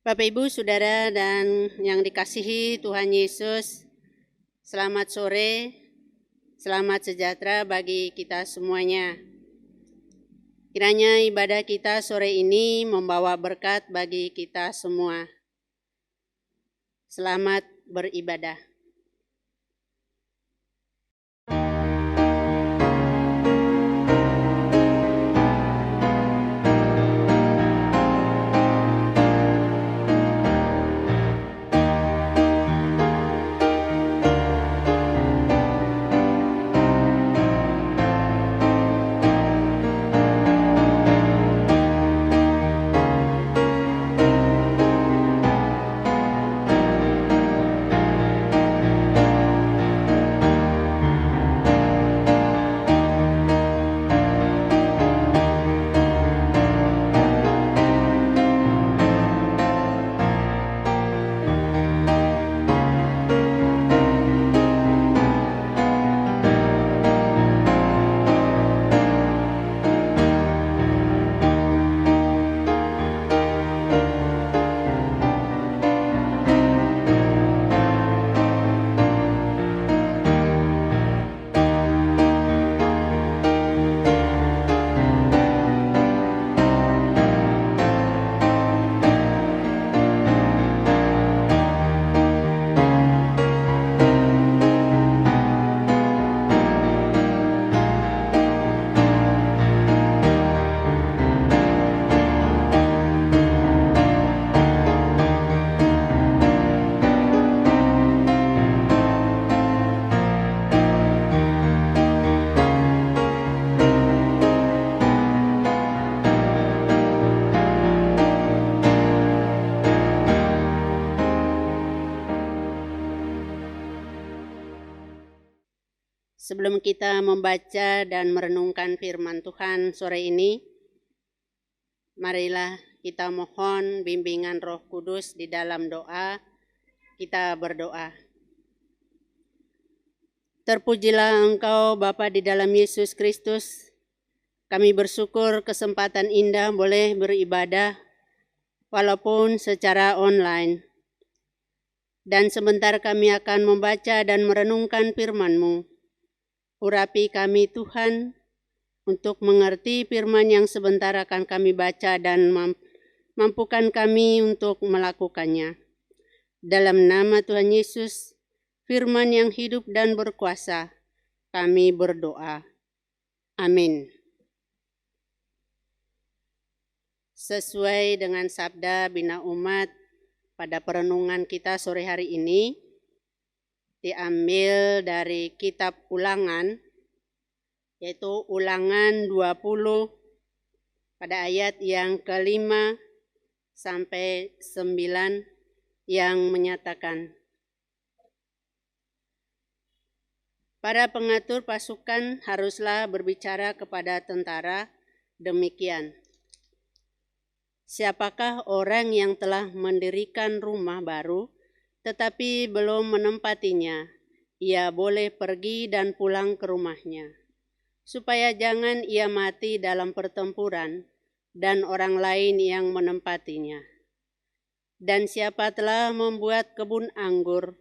Bapak, Ibu, Saudara, dan yang dikasihi Tuhan Yesus, selamat sore, selamat sejahtera bagi kita semuanya. Kiranya ibadah kita sore ini membawa berkat bagi kita semua. Selamat beribadah. Sebelum kita membaca dan merenungkan firman Tuhan sore ini, marilah kita mohon bimbingan Roh Kudus di dalam doa. Kita berdoa. Terpujilah Engkau Bapa di dalam Yesus Kristus. Kami bersyukur kesempatan indah boleh beribadah walaupun secara online. Dan sebentar kami akan membaca dan merenungkan firman-Mu. Urapi kami Tuhan untuk mengerti firman yang sebentar akan kami baca dan mampukan kami untuk melakukannya. Dalam nama Tuhan Yesus, firman yang hidup dan berkuasa, kami berdoa. Amin. Sesuai dengan sabda Bina Umat pada perenungan kita sore hari ini, diambil dari kitab Ulangan, yaitu Ulangan 20 pada ayat yang ke-5 sampai 9 yang menyatakan, para pengatur pasukan haruslah berbicara kepada tentara demikian. Siapakah orang yang telah mendirikan rumah baru tetapi belum menempatinya? Ia boleh pergi dan pulang ke rumahnya, supaya jangan ia mati dalam pertempuran dan orang lain yang menempatinya. Dan siapa telah membuat kebun anggur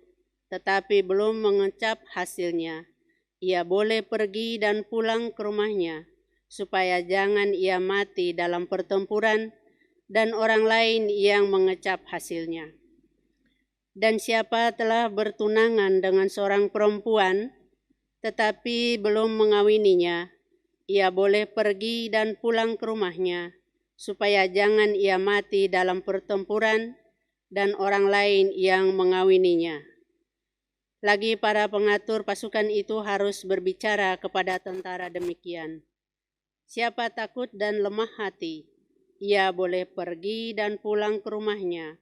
tetapi belum mengecap hasilnya, ia boleh pergi dan pulang ke rumahnya, supaya jangan ia mati dalam pertempuran dan orang lain yang mengecap hasilnya. Dan siapa telah bertunangan dengan seorang perempuan tetapi belum mengawininya, ia boleh pergi dan pulang ke rumahnya, supaya jangan ia mati dalam pertempuran dan orang lain yang mengawininya. Lagi para pengatur pasukan itu harus berbicara kepada tentara demikian. Siapa takut dan lemah hati, ia boleh pergi dan pulang ke rumahnya,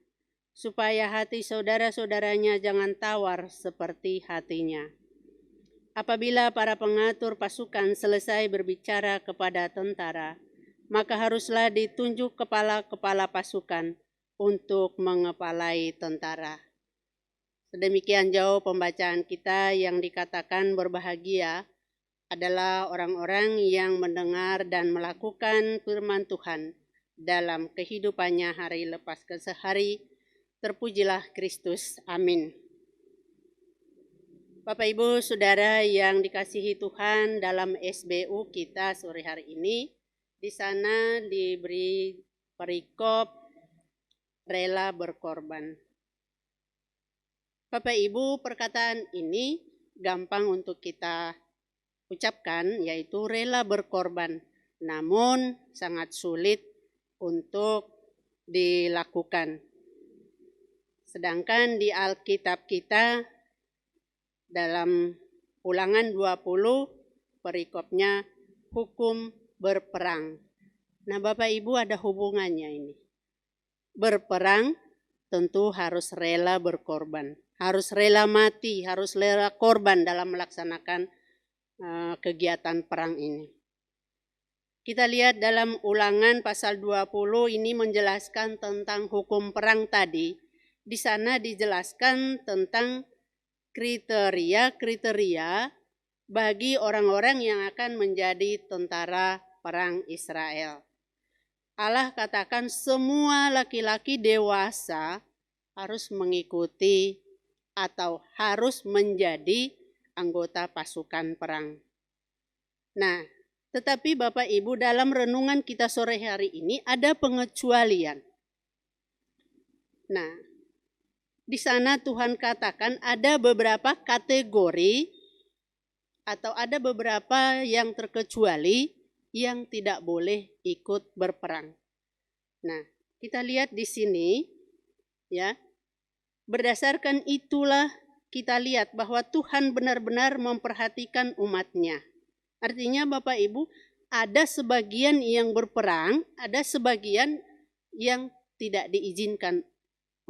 supaya hati saudara-saudaranya jangan tawar seperti hatinya. Apabila para pengatur pasukan selesai berbicara kepada tentara, maka haruslah ditunjuk kepala-kepala pasukan untuk mengepalai tentara. Sedemikian jauh pembacaan kita yang dikatakan berbahagia adalah orang-orang yang mendengar dan melakukan firman Tuhan dalam kehidupannya hari lepas ke hari Terpujilah Kristus. Amin. Bapak Ibu Saudara yang dikasihi Tuhan, dalam SBU kita sore hari ini, di sana diberi perikop rela berkorban. Bapak Ibu, perkataan ini gampang untuk kita ucapkan, yaitu rela berkorban, namun sangat sulit untuk dilakukan. Sedangkan di Alkitab kita dalam Ulangan 20 perikopnya hukum berperang. Nah, Bapak Ibu, ada hubungannya ini. Berperang tentu harus rela berkorban, harus rela mati, harus rela korban dalam melaksanakan kegiatan perang ini. Kita lihat dalam Ulangan pasal 20 ini menjelaskan tentang hukum perang tadi. Di sana dijelaskan tentang kriteria bagi orang-orang yang akan menjadi tentara perang Israel. Allah katakan semua laki-laki dewasa harus mengikuti atau harus menjadi anggota pasukan perang. Nah, tetapi Bapak Ibu, dalam renungan kita sore hari ini ada pengecualian. Nah, di sana Tuhan katakan ada beberapa kategori atau ada beberapa yang terkecuali yang tidak boleh ikut berperang. Nah, kita lihat di sini ya. Berdasarkan itulah kita lihat bahwa Tuhan benar-benar memperhatikan umatnya. Artinya Bapak Ibu, ada sebagian yang berperang, ada sebagian yang tidak diizinkan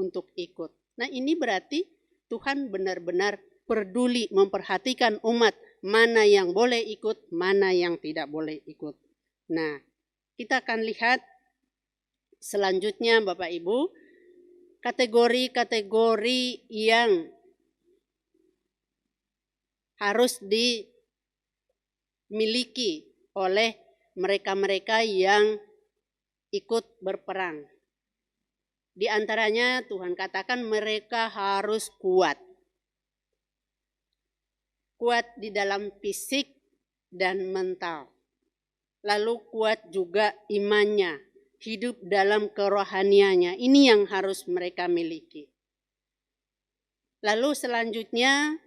untuk ikut. Nah, ini berarti Tuhan benar-benar peduli memperhatikan umat, mana yang boleh ikut, mana yang tidak boleh ikut. Nah, kita akan lihat selanjutnya Bapak Ibu, kategori-kategori yang harus dimiliki oleh mereka-mereka yang ikut berperang. Di antaranya Tuhan katakan mereka harus kuat. Kuat di dalam fisik dan mental. Lalu kuat juga imannya, hidup dalam kerohaniannya. Ini yang harus mereka miliki. Lalu selanjutnya,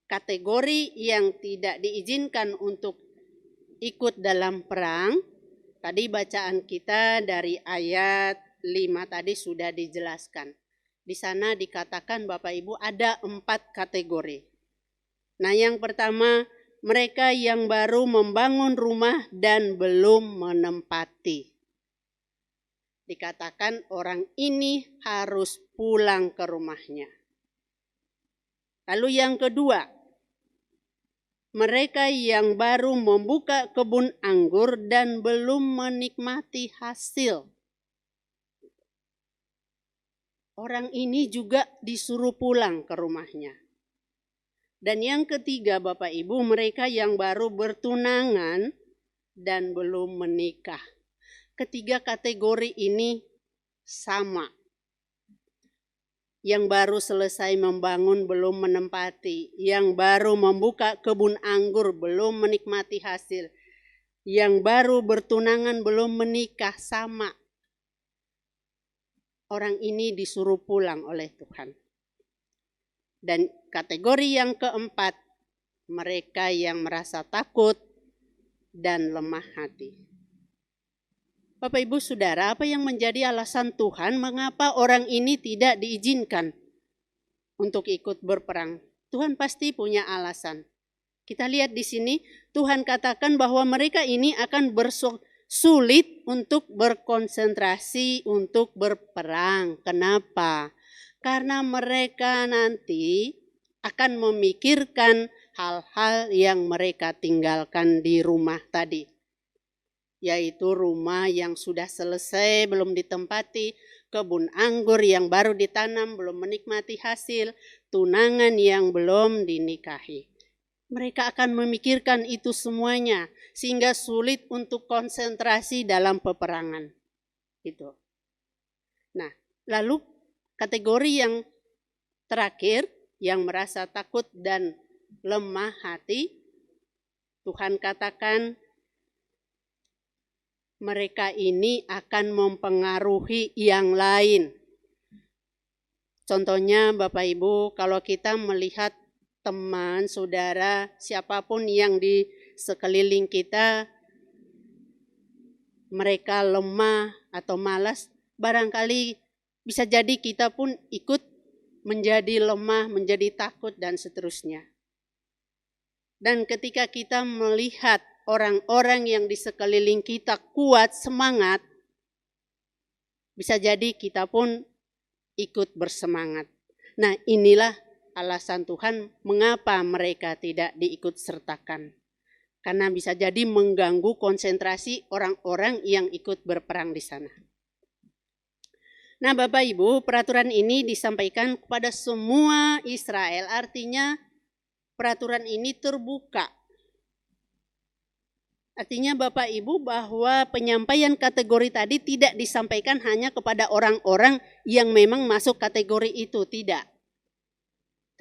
kategori yang tidak diizinkan untuk ikut dalam perang. Tadi bacaan kita dari ayat 5 tadi sudah dijelaskan. Di sana dikatakan Bapak Ibu ada 4 kategori. Nah, yang pertama, mereka yang baru membangun rumah dan belum menempati. Dikatakan orang ini harus pulang ke rumahnya. Lalu yang kedua, mereka yang baru membuka kebun anggur dan belum menikmati hasil. Orang ini juga disuruh pulang ke rumahnya. Dan yang ketiga Bapak Ibu, mereka yang baru bertunangan dan belum menikah. Ketiga kategori ini sama. Yang baru selesai membangun belum menempati, yang baru membuka kebun anggur belum menikmati hasil, yang baru bertunangan belum menikah, sama. Orang ini disuruh pulang oleh Tuhan. Dan kategori yang keempat, mereka yang merasa takut dan lemah hati. Bapak Ibu Saudara, apa yang menjadi alasan Tuhan mengapa orang ini tidak diizinkan untuk ikut berperang? Tuhan pasti punya alasan. Kita lihat di sini, Tuhan katakan bahwa mereka ini akan sulit untuk berkonsentrasi untuk berperang. Kenapa? Karena mereka nanti akan memikirkan hal-hal yang mereka tinggalkan di rumah tadi. Yaitu rumah yang sudah selesai belum ditempati, kebun anggur yang baru ditanam belum menikmati hasil, tunangan yang belum dinikahi. Mereka akan memikirkan itu semuanya sehingga sulit untuk konsentrasi dalam peperangan. Gitu. Nah, Lalu kategori yang terakhir, yang merasa takut dan lemah hati, Tuhan katakan mereka ini akan mempengaruhi yang lain. Contohnya Bapak Ibu, kalau kita melihat teman, saudara, siapapun yang di sekeliling kita, mereka lemah atau malas, barangkali bisa jadi kita pun ikut menjadi lemah, menjadi takut, dan seterusnya. Dan ketika kita melihat orang-orang yang di sekeliling kita kuat, semangat, bisa jadi kita pun ikut bersemangat. Nah, inilah alasan Tuhan mengapa mereka tidak diikut sertakan. Karena bisa jadi mengganggu konsentrasi orang-orang yang ikut berperang di sana. Nah, Bapak Ibu, peraturan ini disampaikan kepada semua Israel, artinya peraturan ini terbuka. Artinya Bapak Ibu bahwa penyampaian kategori tadi tidak disampaikan hanya kepada orang-orang yang memang masuk kategori itu, tidak.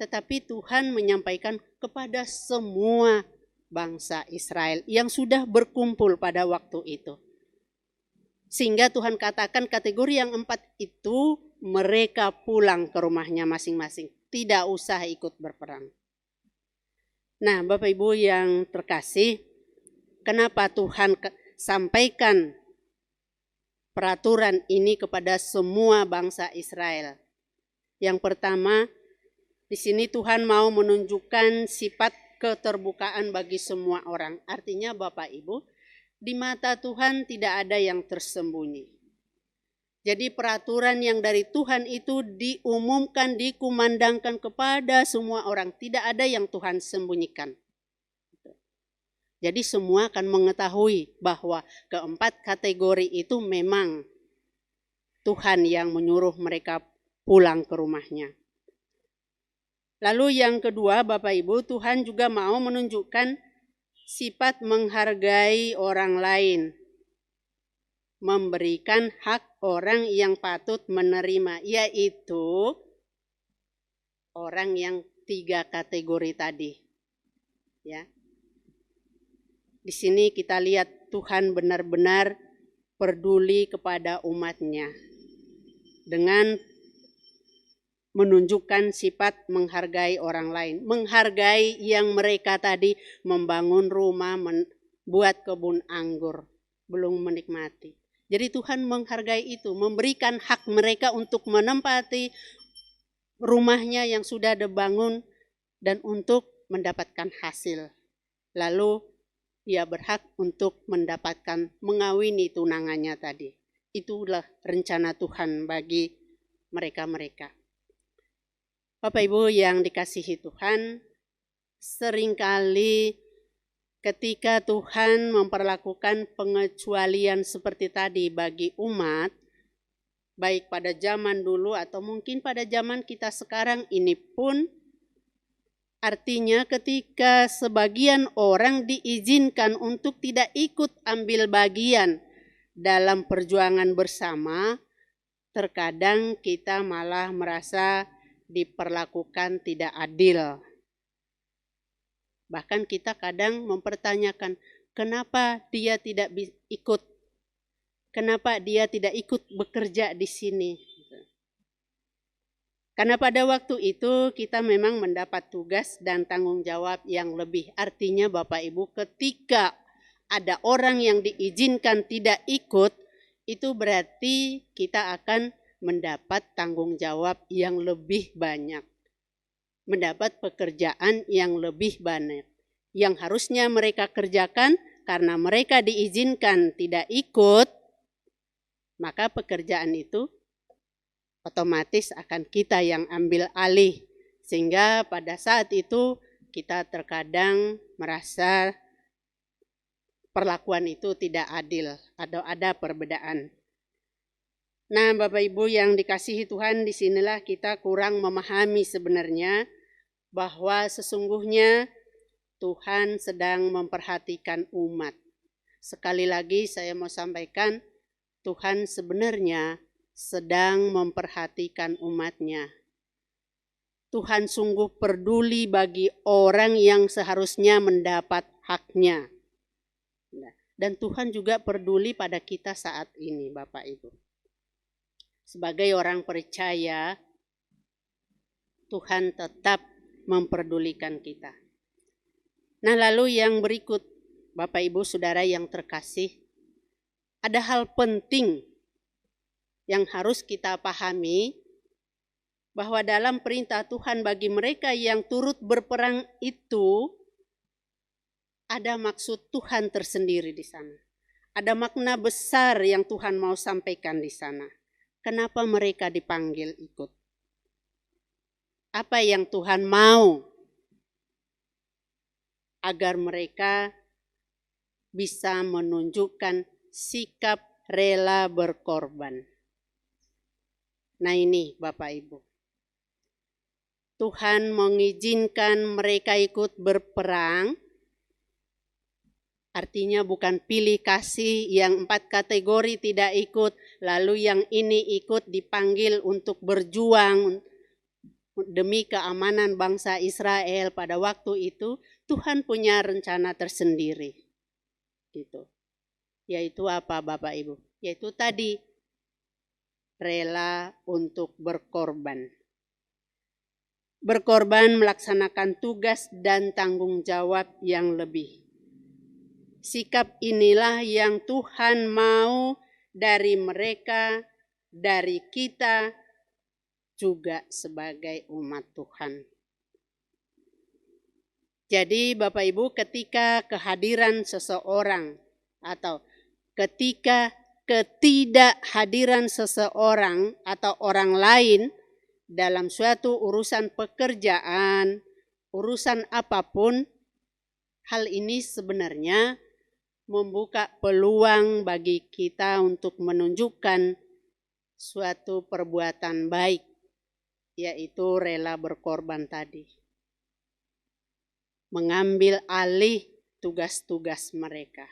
Tetapi Tuhan menyampaikan kepada semua bangsa Israel yang sudah berkumpul pada waktu itu. Sehingga Tuhan katakan kategori yang 4 itu mereka pulang ke rumahnya masing-masing. Tidak usah ikut berperang. Nah, Bapak Ibu yang terkasih, kenapa Tuhan sampaikan peraturan ini kepada semua bangsa Israel? Yang pertama, di sini Tuhan mau menunjukkan sifat keterbukaan bagi semua orang. Artinya Bapak Ibu, di mata Tuhan tidak ada yang tersembunyi. Jadi peraturan yang dari Tuhan itu diumumkan, dikumandangkan kepada semua orang. Tidak ada yang Tuhan sembunyikan. Jadi semua akan mengetahui bahwa keempat kategori itu memang Tuhan yang menyuruh mereka pulang ke rumahnya. Lalu yang kedua, Bapak Ibu, Tuhan juga mau menunjukkan sifat menghargai orang lain, memberikan hak orang yang patut menerima, yaitu orang yang 3 kategori tadi. Ya. Di sini kita lihat Tuhan benar-benar peduli kepada umatnya dengan menunjukkan sifat menghargai orang lain. Menghargai yang mereka tadi membangun rumah, membuat kebun anggur, belum menikmati. Jadi Tuhan menghargai itu, memberikan hak mereka untuk menempati rumahnya yang sudah dibangun dan untuk mendapatkan hasil. Lalu ia berhak untuk mendapatkan mengawini tunangannya tadi. Itulah rencana Tuhan bagi mereka-mereka. Bapak Ibu yang dikasihi Tuhan, seringkali ketika Tuhan memperlakukan pengecualian seperti tadi bagi umat, baik pada zaman dulu atau mungkin pada zaman kita sekarang ini pun, artinya ketika sebagian orang diizinkan untuk tidak ikut ambil bagian dalam perjuangan bersama, terkadang kita malah merasa diperlakukan tidak adil. Bahkan kita kadang mempertanyakan, kenapa dia tidak ikut? Kenapa dia tidak ikut bekerja di sini? Karena pada waktu itu kita memang mendapat tugas dan tanggung jawab yang lebih. Artinya Bapak Ibu, ketika ada orang yang diizinkan tidak ikut, itu berarti kita akan mendapat tanggung jawab yang lebih banyak, mendapat pekerjaan yang lebih banyak, yang harusnya mereka kerjakan karena mereka diizinkan tidak ikut, maka pekerjaan itu otomatis akan kita yang ambil alih, sehingga pada saat itu kita terkadang merasa perlakuan itu tidak adil atau ada perbedaan. Nah, Bapak Ibu yang dikasihi Tuhan, disinilah kita kurang memahami sebenarnya bahwa sesungguhnya Tuhan sedang memperhatikan umat. Sekali lagi saya mau sampaikan, Tuhan sebenarnya sedang memperhatikan umatnya. Tuhan sungguh peduli bagi orang yang seharusnya mendapat haknya. Dan Tuhan juga peduli pada kita saat ini, Bapak Ibu. Sebagai orang percaya, Tuhan tetap memperdulikan kita. Nah, lalu yang berikut, Bapak Ibu Saudara yang terkasih, ada hal penting yang harus kita pahami, bahwa dalam perintah Tuhan bagi mereka yang turut berperang itu, ada maksud Tuhan tersendiri di sana. Ada makna besar yang Tuhan mau sampaikan di sana. Kenapa mereka dipanggil ikut? Apa yang Tuhan mau agar mereka bisa menunjukkan sikap rela berkorban. Nah ini Bapak Ibu, Tuhan mengizinkan mereka ikut berperang, artinya bukan pilih kasih yang 4 kategori tidak ikut, lalu yang ini ikut dipanggil untuk berjuang demi keamanan bangsa Israel pada waktu itu. Tuhan punya rencana tersendiri. Gitu. Yaitu apa Bapak Ibu? Yaitu tadi rela untuk berkorban. Berkorban melaksanakan tugas dan tanggung jawab yang lebih. Sikap inilah yang Tuhan mau dari mereka, dari kita juga sebagai umat Tuhan. Jadi Bapak Ibu, ketika kehadiran seseorang atau ketika ketidakhadiran seseorang atau orang lain dalam suatu urusan pekerjaan, urusan apapun, hal ini sebenarnya membuka peluang bagi kita untuk menunjukkan suatu perbuatan baik, yaitu rela berkorban tadi. Mengambil alih tugas-tugas mereka.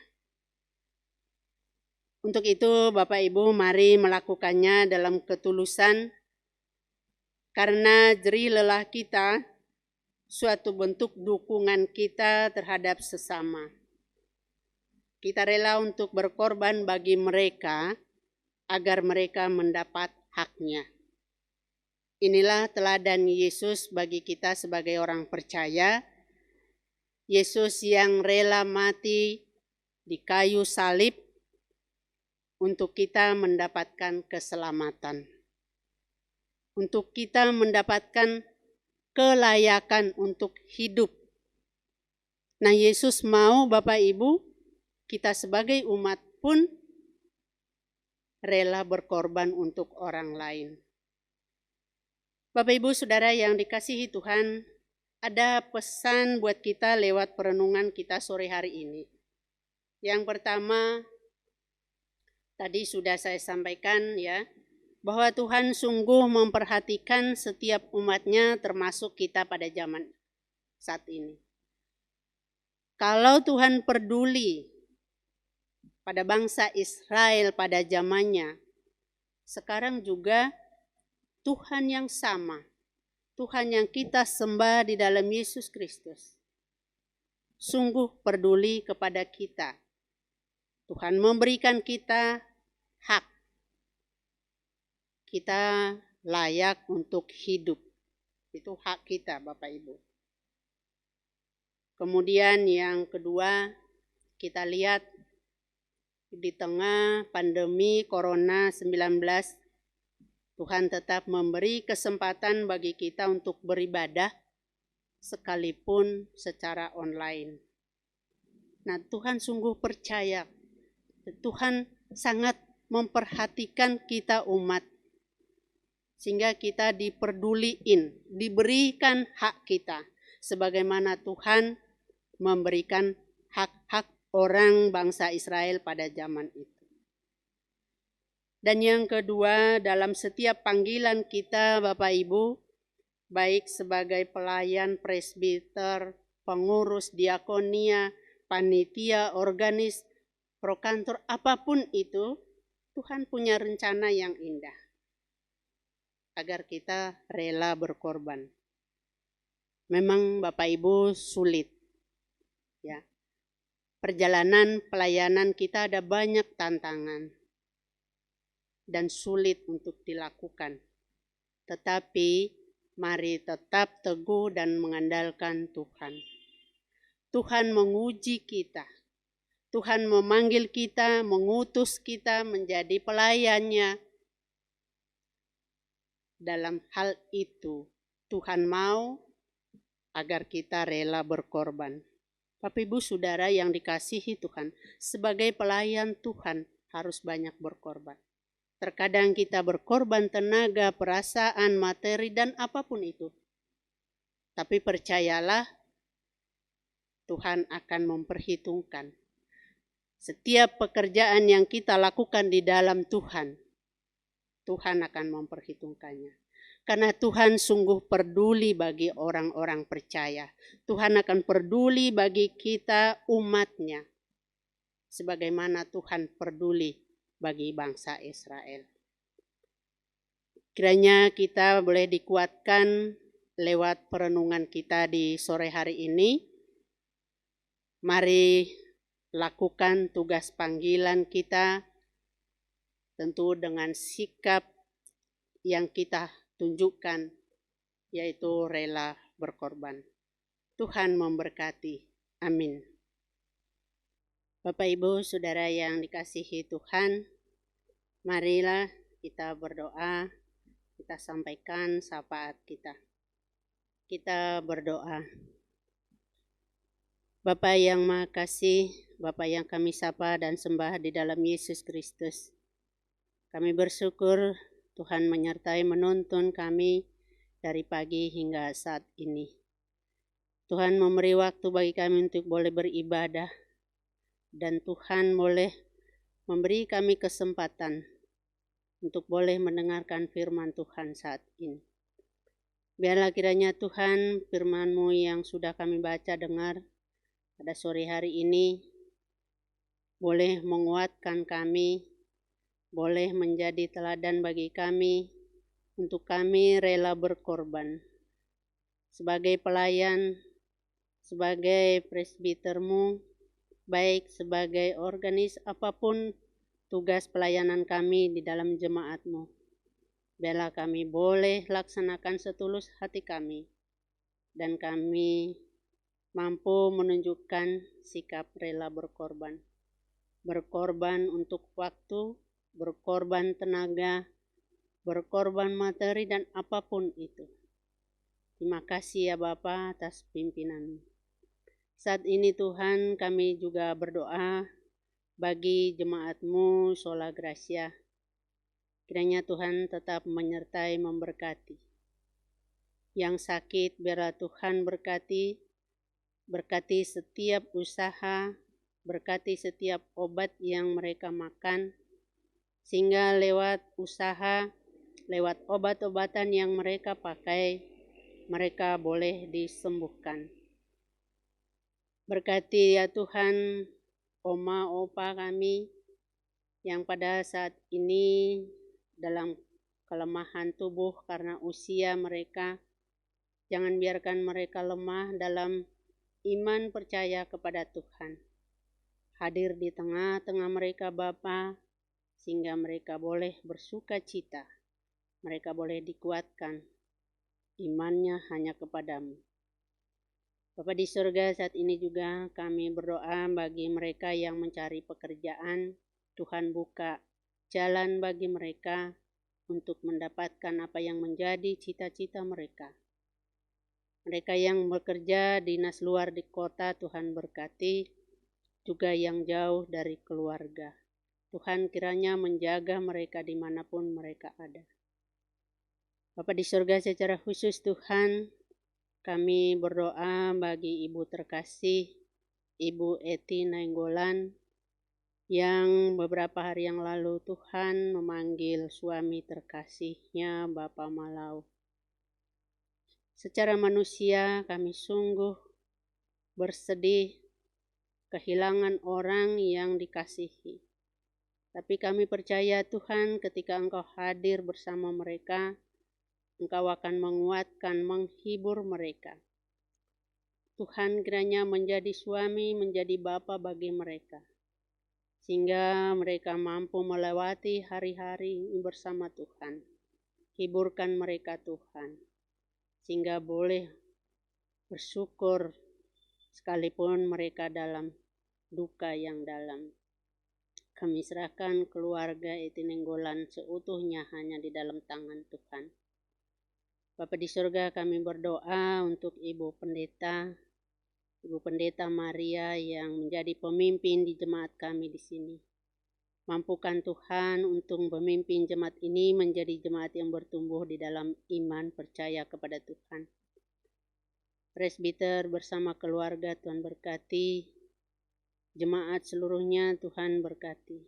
Untuk itu Bapak Ibu mari melakukannya dalam ketulusan, karena jerih lelah kita suatu bentuk dukungan kita terhadap sesama. Kita rela untuk berkorban bagi mereka agar mereka mendapat haknya. Inilah teladan Yesus bagi kita sebagai orang percaya. Yesus yang rela mati di kayu salib untuk kita mendapatkan keselamatan. Untuk kita mendapatkan kelayakan untuk hidup. Nah, Yesus mau Bapak Ibu, kita sebagai umat pun rela berkorban untuk orang lain. Bapak Ibu Saudara yang dikasihi Tuhan, ada pesan buat kita lewat perenungan kita sore hari ini. Yang pertama, tadi sudah saya sampaikan ya, bahwa Tuhan sungguh memperhatikan setiap umatnya termasuk kita pada zaman saat ini. Kalau Tuhan peduli pada bangsa Israel pada zamannya, sekarang juga Tuhan yang sama, Tuhan yang kita sembah di dalam Yesus Kristus, sungguh peduli kepada kita. Tuhan memberikan kita hak. Kita layak untuk hidup. Itu hak kita Bapak Ibu. Kemudian yang kedua, kita lihat di tengah pandemi Corona-19, Tuhan tetap memberi kesempatan bagi kita untuk beribadah sekalipun secara online. Nah, Tuhan sungguh percaya. Tuhan sangat memperhatikan kita umat. Sehingga kita diperduliin, diberikan hak kita. Sebagaimana Tuhan memberikan hak-hak orang bangsa Israel pada zaman itu. Dan yang kedua, dalam setiap panggilan kita Bapak Ibu, baik sebagai pelayan presbiter, pengurus diakonia, panitia, organis, prokantor, apapun itu, Tuhan punya rencana yang indah. agar kita rela berkorban. Memang Bapak Ibu sulit, ya. Perjalanan pelayanan kita ada banyak tantangan dan sulit untuk dilakukan. Tetapi mari tetap teguh dan mengandalkan Tuhan. Tuhan menguji kita. Tuhan memanggil kita, mengutus kita menjadi pelayannya. Dalam hal itu, Tuhan mau agar kita rela berkorban. Bapak Ibu Saudara yang dikasihi Tuhan, sebagai pelayan Tuhan harus banyak berkorban. Terkadang kita berkorban tenaga, perasaan, materi, dan apapun itu. Tapi percayalah, Tuhan akan memperhitungkan. Setiap pekerjaan yang kita lakukan di dalam Tuhan, Tuhan akan memperhitungkannya. Karena Tuhan sungguh peduli bagi orang-orang percaya. Tuhan akan peduli bagi kita umatnya. Sebagaimana Tuhan peduli bagi bangsa Israel. Kiranya kita boleh dikuatkan lewat perenungan kita di sore hari ini. Mari lakukan tugas panggilan kita tentu dengan sikap yang kita tunjukkan, yaitu rela berkorban. Tuhan memberkati. Amin. Bapak Ibu Saudara yang dikasihi Tuhan, marilah kita berdoa, kita sampaikan syafaat kita. Kita berdoa. Bapa yang Maha Kasih, Bapa yang kami sapa dan sembah di dalam Yesus Kristus, kami bersyukur Tuhan menyertai menuntun kami dari pagi hingga saat ini. Tuhan memberi waktu bagi kami untuk boleh beribadah, dan Tuhan boleh memberi kami kesempatan untuk boleh mendengarkan firman Tuhan saat ini. Biarlah kiranya Tuhan firman-Mu yang sudah kami baca dengar pada sore hari ini boleh menguatkan kami, boleh menjadi teladan bagi kami, untuk kami rela berkorban. Sebagai pelayan, sebagai presbiter-Mu, baik sebagai organis apapun tugas pelayanan kami di dalam jemaat-Mu. Biarlah kami boleh laksanakan setulus hati kami, dan kami mampu menunjukkan sikap rela berkorban. Berkorban untuk waktu, berkorban tenaga, berkorban materi, dan apapun itu. Terima kasih ya Bapa atas pimpinan-Mu. Saat ini Tuhan kami juga berdoa bagi jemaat-Mu Sola Gracia. Kiranya Tuhan tetap menyertai memberkati. Yang sakit biarlah Tuhan berkati, berkati setiap usaha, berkati setiap obat yang mereka makan, sehingga lewat usaha, lewat obat-obatan yang mereka pakai, mereka boleh disembuhkan. Berkati ya Tuhan, oma opa kami yang pada saat ini dalam kelemahan tubuh karena usia mereka. Jangan biarkan mereka lemah dalam iman percaya kepada Tuhan. Hadir di tengah-tengah mereka Bapa, sehingga mereka boleh bersuka cita. Mereka boleh dikuatkan. Imannya hanya kepadamu. Bapa di surga, saat ini juga kami berdoa bagi mereka yang mencari pekerjaan. Tuhan buka jalan bagi mereka untuk mendapatkan apa yang menjadi cita-cita mereka. Mereka yang bekerja dinas luar di kota, Tuhan berkati. Juga yang jauh dari keluarga. Tuhan kiranya menjaga mereka dimanapun mereka ada. Bapa di surga, secara khusus Tuhan, kami berdoa bagi Ibu terkasih, Ibu Eti Nainggolan, yang beberapa hari yang lalu Tuhan memanggil suami terkasihnya Bapak Malau. Secara manusia kami sungguh bersedih kehilangan orang yang dikasihi. Tapi kami percaya Tuhan ketika Engkau hadir bersama mereka, Engkau akan menguatkan, menghibur mereka. Tuhan kiranya menjadi suami, menjadi bapa bagi mereka, sehingga mereka mampu melewati hari-hari bersama Tuhan. Hiburkan mereka Tuhan, sehingga boleh bersyukur sekalipun mereka dalam duka yang dalam. Kami serahkan keluarga Etinenggolan seutuhnya hanya di dalam tangan Tuhan. Bapa di surga, kami berdoa untuk Ibu Pendeta Maria yang menjadi pemimpin di jemaat kami di sini. Mampukan Tuhan untuk memimpin jemaat ini menjadi jemaat yang bertumbuh di dalam iman percaya kepada Tuhan. Presbiter bersama keluarga Tuhan berkati, jemaat seluruhnya Tuhan berkati.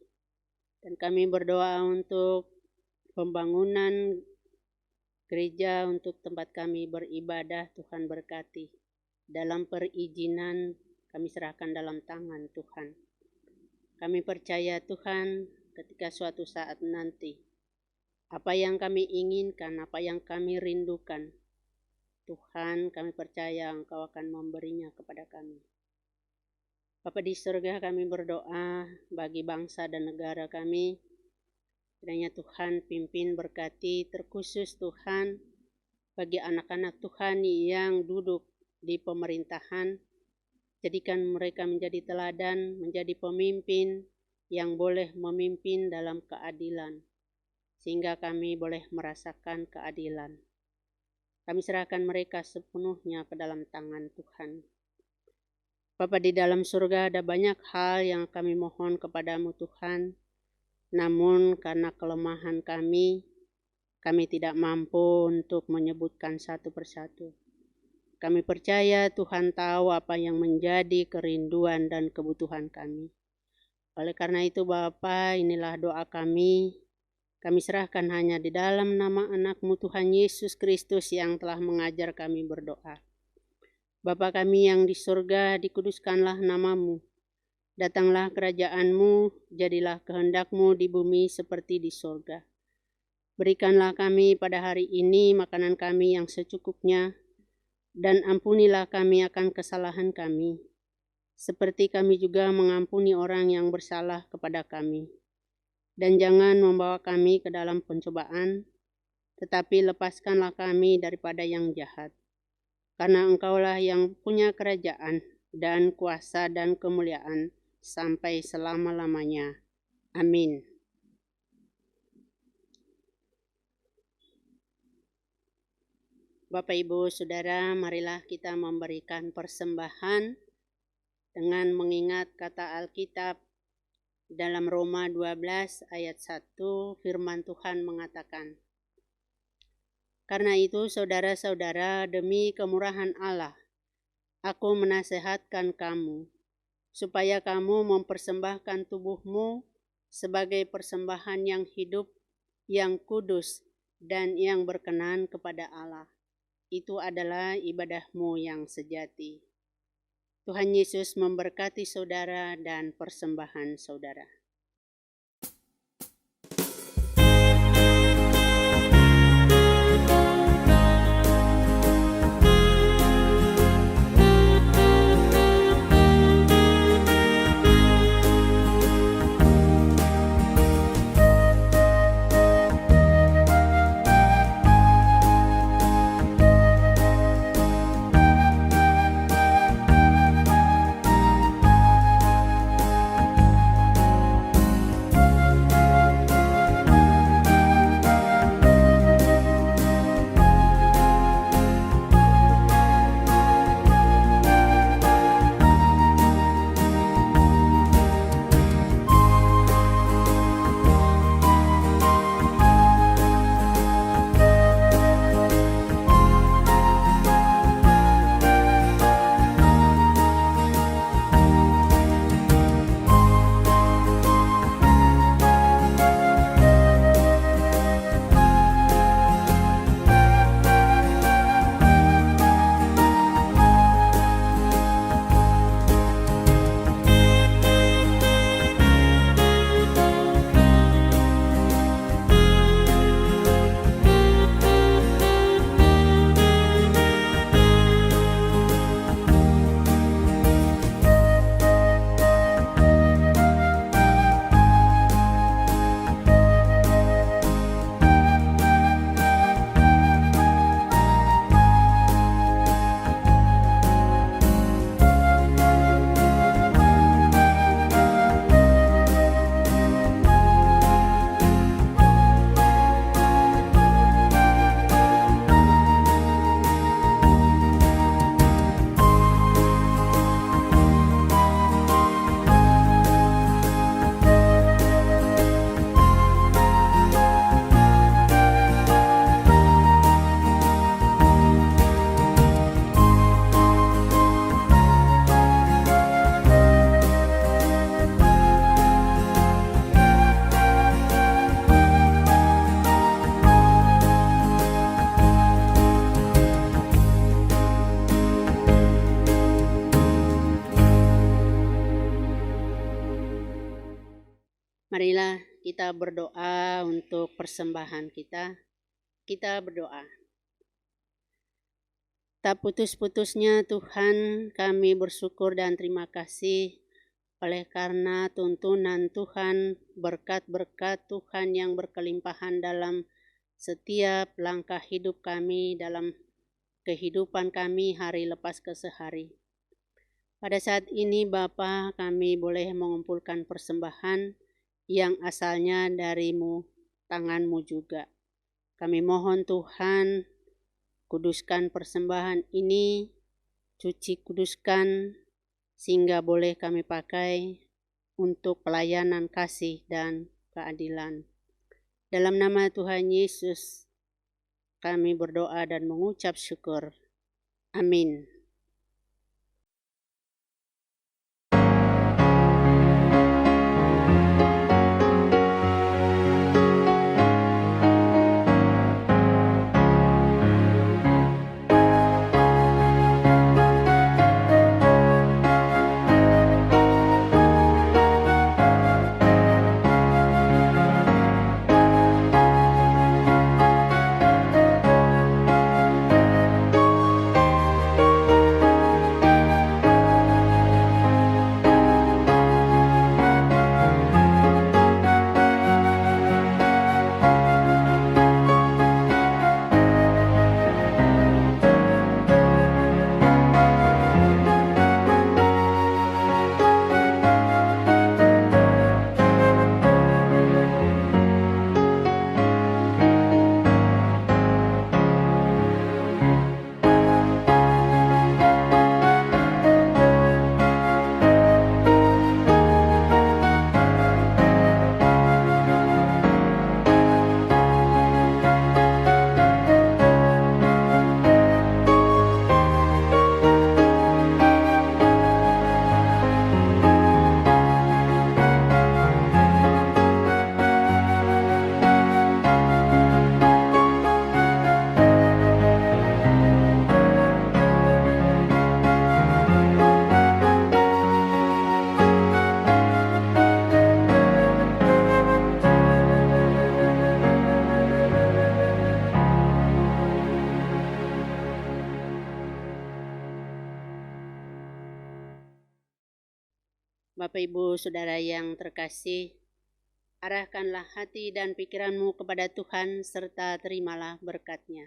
Dan kami berdoa untuk pembangunan gereja, untuk tempat kami beribadah, Tuhan berkati. Dalam perizinan kami serahkan dalam tangan Tuhan. Kami percaya Tuhan, ketika suatu saat nanti, apa yang kami inginkan, apa yang kami rindukan, Tuhan, kami percaya Engkau akan memberinya kepada kami. Bapa di surga, kami berdoa bagi bangsa dan negara kami. Kiranya Tuhan pimpin, berkati, terkhusus Tuhan bagi anak-anak Tuhan yang duduk di pemerintahan. Jadikan mereka menjadi teladan, menjadi pemimpin yang boleh memimpin dalam keadilan, sehingga kami boleh merasakan keadilan. Kami serahkan mereka sepenuhnya ke dalam tangan Tuhan. Bapa di dalam surga, ada banyak hal yang kami mohon kepadamu Tuhan, namun karena kelemahan kami tidak mampu untuk menyebutkan satu persatu. Kami percaya Tuhan tahu apa yang menjadi kerinduan dan kebutuhan kami. Oleh karena itu Bapa, inilah doa kami. Kami serahkan hanya di dalam nama anak-Mu Tuhan Yesus Kristus yang telah mengajar kami berdoa. Bapa kami yang di surga, dikuduskanlah nama-Mu. Datanglah kerajaan-Mu, jadilah kehendak-Mu di bumi seperti di surga. Berikanlah kami pada hari ini makanan kami yang secukupnya, dan ampunilah kami akan kesalahan kami, seperti kami juga mengampuni orang yang bersalah kepada kami. Dan jangan membawa kami ke dalam pencobaan, tetapi lepaskanlah kami daripada yang jahat. Karena Engkaulah yang punya kerajaan dan kuasa dan kemuliaan sampai selama-lamanya. Amin. Bapak, Ibu, Saudara, marilah kita memberikan persembahan dengan mengingat kata Alkitab dalam Roma 12 ayat 1, firman Tuhan mengatakan, "Karena itu, saudara-saudara, demi kemurahan Allah, aku menasehatkan kamu, supaya kamu mempersembahkan tubuhmu sebagai persembahan yang hidup, yang kudus, dan yang berkenan kepada Allah. Itu adalah ibadahmu yang sejati." Tuhan Yesus memberkati saudara dan persembahan saudara. Marilah kita berdoa untuk persembahan kita. Kita berdoa. Tak putus-putusnya Tuhan, kami bersyukur dan terima kasih oleh karena tuntunan Tuhan, berkat-berkat Tuhan yang berkelimpahan dalam setiap langkah hidup kami, dalam kehidupan kami hari lepas ke sehari. Pada saat ini Bapa, kami boleh mengumpulkan persembahan yang asalnya darimu, tanganmu juga. Kami mohon Tuhan, kuduskan persembahan ini, cuci kuduskan, sehingga boleh kami pakai untuk pelayanan kasih dan keadilan. Dalam nama Tuhan Yesus, kami berdoa dan mengucap syukur. Amin. Bapak Ibu Saudara yang terkasih, arahkanlah hati dan pikiranmu kepada Tuhan serta terimalah berkat-Nya.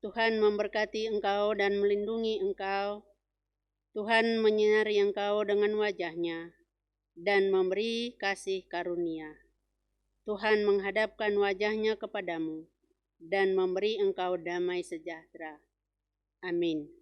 Tuhan memberkati engkau dan melindungi engkau. Tuhan menyinari engkau dengan wajah-Nya dan memberi kasih karunia. Tuhan menghadapkan wajah-Nya kepadamu dan memberi engkau damai sejahtera. Amin.